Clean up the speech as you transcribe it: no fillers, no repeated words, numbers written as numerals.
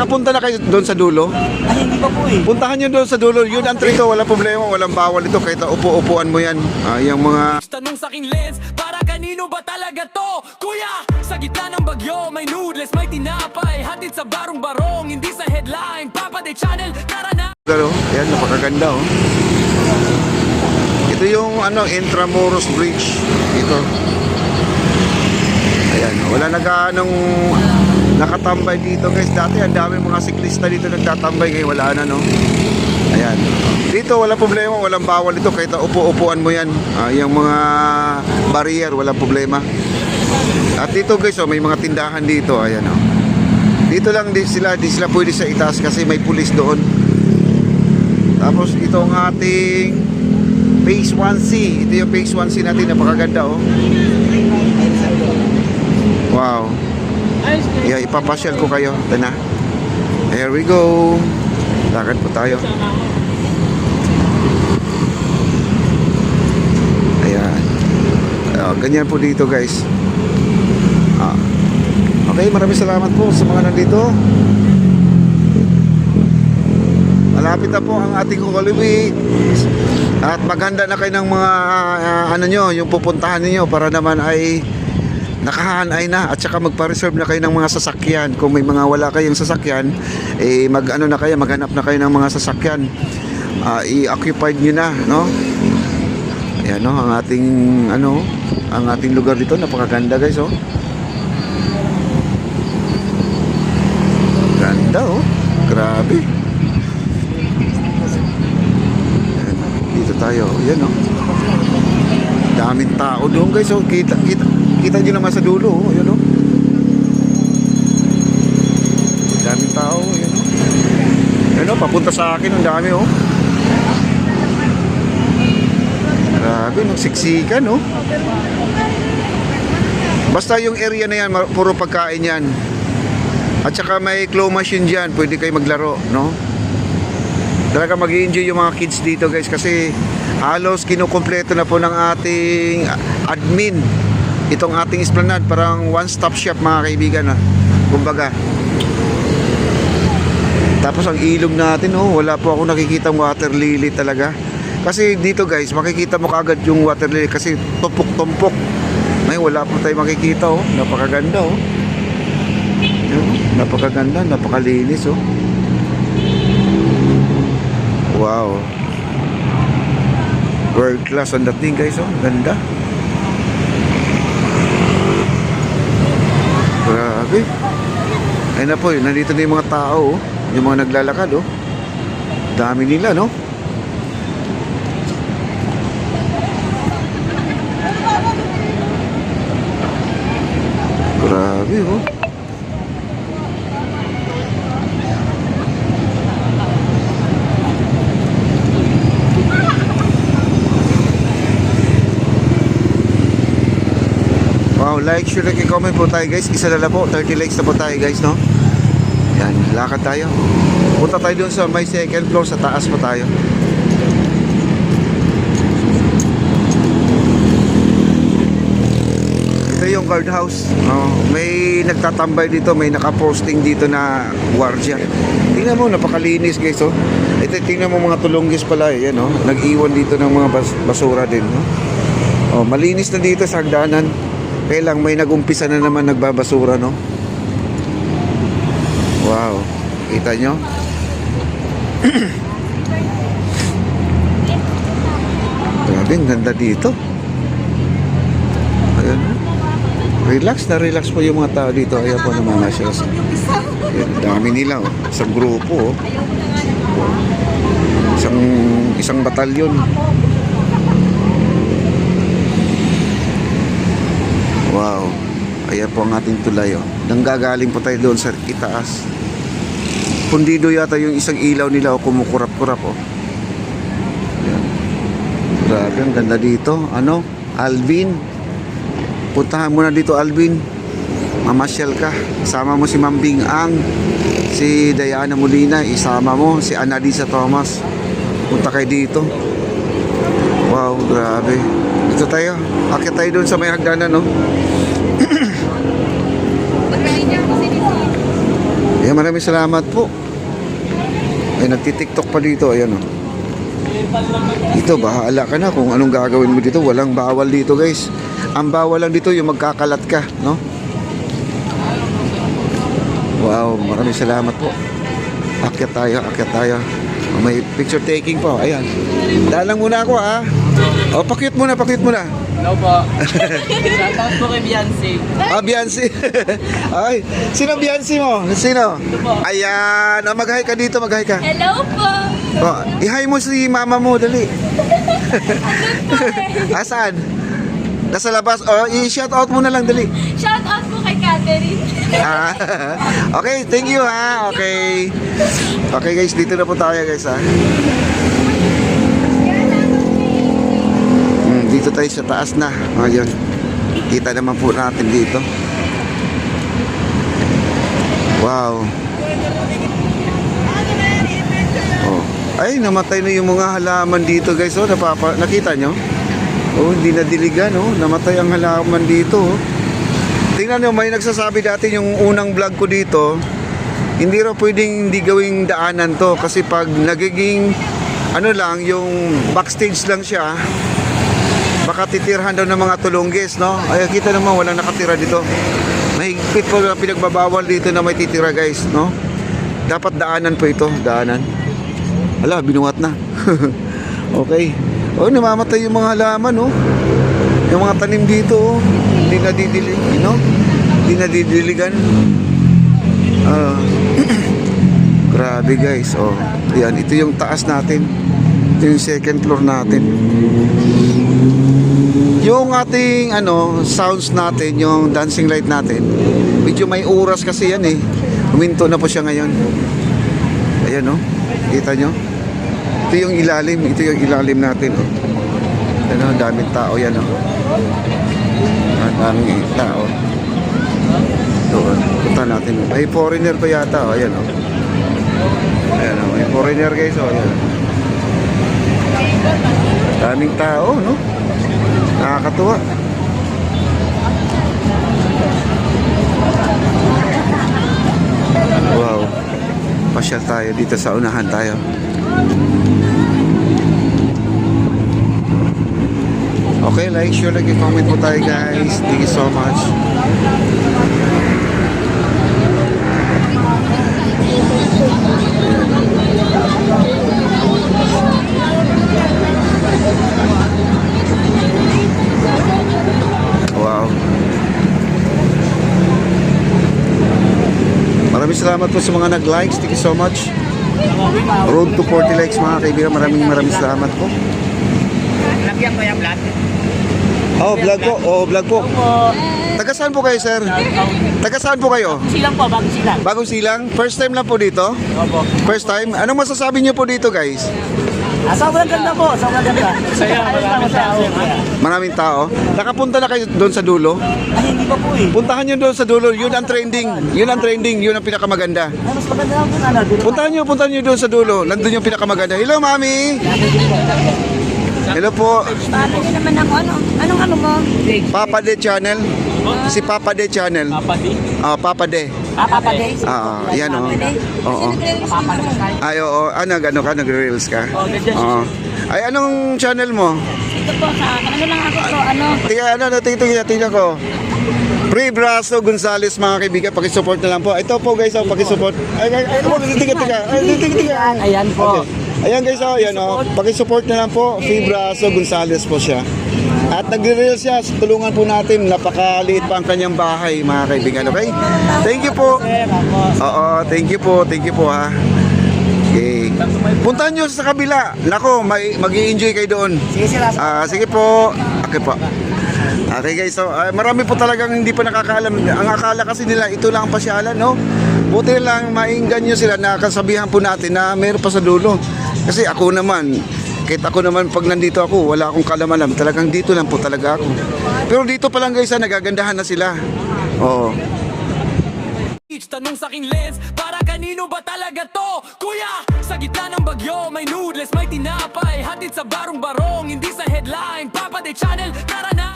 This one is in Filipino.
Nakapunta na kayo doon sa dulo? Ay, hindi pa po eh. Puntahan nyo doon sa dulo. Yun ang trito. Walang problema. Walang bawal ito. Kahit upo-upuan mo yan. Yung mga... Tanong sa aking lens, para kanino ba talaga to? Kuya, sa gitna ng bagyo, may noodles, may tinapay, hatid sa barong-barong, hindi sa headline. Papa de Channel, tara na! Ayan, napakaganda oh. Ito yung Intramuros Bridge. Ito. Ayan, wala nakatambay dito guys. Dati ang dami mga siklista dito nagtatambay. Ngayon wala na no. Ayan. Dito wala problema, walang bawal ito. Kahit upo-upuan mo yan. Yung mga barrier, walang problema. At dito guys, may mga tindahan dito. Ayan oh. Dito lang di sila pwede sa itaas kasi may pulis doon. Tapos ito ang ating Phase 1C. Ito yung Phase 1C natin. Napakaganda oh. Wow. Yeah, ipapasyal ko kayo. Ito na. Here we go. Lakad po tayo. Ayan. Ganyan po dito guys. Okay, maraming salamat po sa mga nandito. Malapit na po ang ating Holy Week. At maghanda na kayo ng mga yung pupuntahan niyo para naman ay nakahanay na at saka magpa-reserve na kayo ng mga sasakyan. Kung may mga wala kayong sasakyan, maghanap na kayo ng mga sasakyan. I-occupied niyo na, no? Ayan no, ang ating lugar dito napakaganda guys oh. Ganda oh. Grabe. Ayan, dito tayo. Ayan oh. Daming tao doon guys oh. Kita nyo naman sa dulo oh. Ayan oh. Daming tao. Ayan oh. Ayan oh, papunta sa akin ang dami oh. Grabe, nagsiksikan oh. Basta yung area na yan, puro pagkain yan. At saka may claw machine dyan, pwede kayo maglaro, no? Talaga mag-i-enjoy yung mga kids dito guys kasi halos kinukumpleto na po ng ating admin itong ating esplanade, parang one-stop shop mga kaibigan kumbaga. Tapos ang ilog natin oh, wala po ako nakikitang water lily talaga. Kasi dito guys, makikita mo kaagad yung water lily kasi tumpok-tumpok. Ngayon wala po tayo makikita oh, napakaganda oh. Napakaganda, napakalinis oh. Wow. World class ang dating guys oh, ganda. Grabe. Ayun na po, nandito na yung mga tao oh. Yung mga naglalakad oh. Dami nila no. Grabe oh. Wow, like, share, like, comment po tayo guys. Isa na po, 30 likes na po tayo guys no. Yan, lakad tayo. Punta tayo doon sa may second floor, sa taas po tayo. Ito yung guardhouse. May nagtatambay dito, may nakaposting dito na guardia. Tingnan mo, napakalinis guys oh. Ito, tingnan mo mga tulunggis pala yan oh. Nag-iwan dito ng mga basura din no? Oh, malinis na dito sa hagdanan. Kaya lang may nag-umpisa na naman nagbabasura no. Wow, kita nyo? Grabe, ang ganda dito. Ayan. Relax po yung mga tao dito. Ayan po naman siya. Ayan, dami nila oh. Isang grupo oh. Isang batalyon. Wow. Ayan po ang ating tulay oh. Nanggagaling po tayo doon sa itaas. Pundido yata yung isang ilaw nila o kumukurap-kurap oh. Ayan. Grabe, ang ganda dito. Alvin, puntahan mo na dito Alvin. Mamasyal ka. Isama mo si Mambing Ang, si Diana Molina, isama mo si Annalisa Thomas. Punta kayo dito. Wow, grabe. Dito tayo. Akit tayo doon sa may hagdanan no. Ayan, maraming salamat po. Ay, nagtitiktok pa dito. Ayan, oh. Ito, bahala ka na kung anong gagawin mo dito. Walang bawal dito, guys. Ang bawal lang dito yung magkakalat ka, no? Wow, maraming salamat po. Akyat tayo, akyat tayo. Oh, may picture taking po. Ayan. Dalang muna ako, ha. O, pakyut muna, pakyut muna. Hello po. Shoutout po kay Beyonce. Ah, Beyonce. Ay, sino Beyonce mo? Sino? Ayan. Oh, mag-hi ka dito, mag-hi ka. Hello po! Oh, i-hi mo si mama mo, dali. Asan? Nasa labas. Oh, i-shout out mo na lang, dali. Shout out po kay Catherine. Ah, okay, thank you ha. Okay. Okay guys, dito na po tayo guys ha. Dito tayo sa taas na. Ngayon, kita naman po natin dito. Wow. Oh. Ay, namatay na yung mga halaman dito guys. Oh, nakita nyo? Oh, hindi na diligan. Oh. Namatay ang halaman dito. Oh. Tingnan nyo, may nagsasabi dati yung unang vlog ko dito, hindi raw pwedeng hindi gawing daanan to kasi pag nagiging ano lang, yung backstage lang siya, baka titirhan daw ng mga tulunggis, no? Ay, kita naman walang nakatira dito. Mahigpit po na pinagbabawal dito na may titira guys, no? Dapat daanan po ito, daanan. Hala, binuhat na. Okay. Oh, namamatay yung mga halaman, oh. Yung mga tanim dito, oh. Hindi nadidilig, you know? Hindi nadidiligan. Grabe guys, oh. Yan, ito yung taas natin. Ito yung second floor natin. Yung ating sounds natin, yung dancing light natin, medyo may oras kasi yan eh. Huminto na po siya ngayon. Ayan, oh. Kita nyo? Ito yung ilalim natin, oh. Ano, daming tao yan, oh. Ang daming tao. Doon, punta natin. Ay, foreigner pa yata, oh. Ayan, oh. Ayan, oh. May foreigner guys, oh. Ayan. Daming tao, no? Nakakatuwa. Wow. Pasyal tayo dito sa unahan tayo. Okay, like, share, like, comment po tayo guys. Thank you so much. Wow. Maraming salamat po sa mga nag-likes. Thank you so much. Road to 40 likes mga kaibigan. Maraming salamat po. Lagyan ko yung vlog. Oh, vlog po. Oh, vlog po. Opo. Taga saan po kayo, sir? Taga saan po kayo? Silang po, bago silang. Bagong Silang? First time lang po dito? Opo. First time? Anong masasabi niyo po dito, guys? Sobrang ganda po, sobrang ganda. Saya, maraming tao. Maraming tao. Nakapunta na kayo doon sa dulo? Ay, hindi pa po eh. Puntahan niyo doon sa dulo. Yun ang trending. Yun ang trending. Yun ang pinakamaganda. Ay, mas maganda lang po sana. Puntahan niyo doon sa dulo. Nandun yung pinakamaganda. Hello, Mami! Hello po. Paano nyo naman ako? Anong mo? Papa De Channel. Si Papa De Channel. Papadi. Ah, Papa De. Papa Day. Yan o. Oo. Papa Ay, oo. Ano ka? Nag-reels ka? Oh, ganyan. Oo. Ay, anong channel mo? Ito po sa ano lang ako to, Tingnan ko. Free Braso Gonzales mga kaibigan, pakisupport na lang po. Ito po guys, pakisupport. Ay, tiga. Ayan po. Okay. Ayan guys, ayan pakisupport na lang po. Free Braso Gonzales po siya. At nagre-reels siya, tulungan po natin. Napakaliit pa ang kanyang bahay mga kaibigan, okay? Thank you po. Oo, thank you po ha. Okay. Puntahan nyo sa kabila. Nako, mag-i-enjoy kayo doon. Sige sila. Sige po. Okay po. Okay guys, so marami po talagang hindi pa nakakaalam. Ang akala kasi nila ito lang ang pasyalan, no? Buti lang mainggan nyo sila na kasabihan po natin na meron pa sa dulo. Kasi ako naman, kahit ako naman pag nandito ako, wala akong kalamalam. Talagang dito lang po talaga ako. Pero dito pa lang guys, nagagandahan na sila. Oo. Tanong sa aking lens, para kanino ba talaga to? Kuya, sa gitna ng bagyo, may noodles, may tinapay, hatid sa barong-barong, hindi sa headline. Papa De Channel, tara na!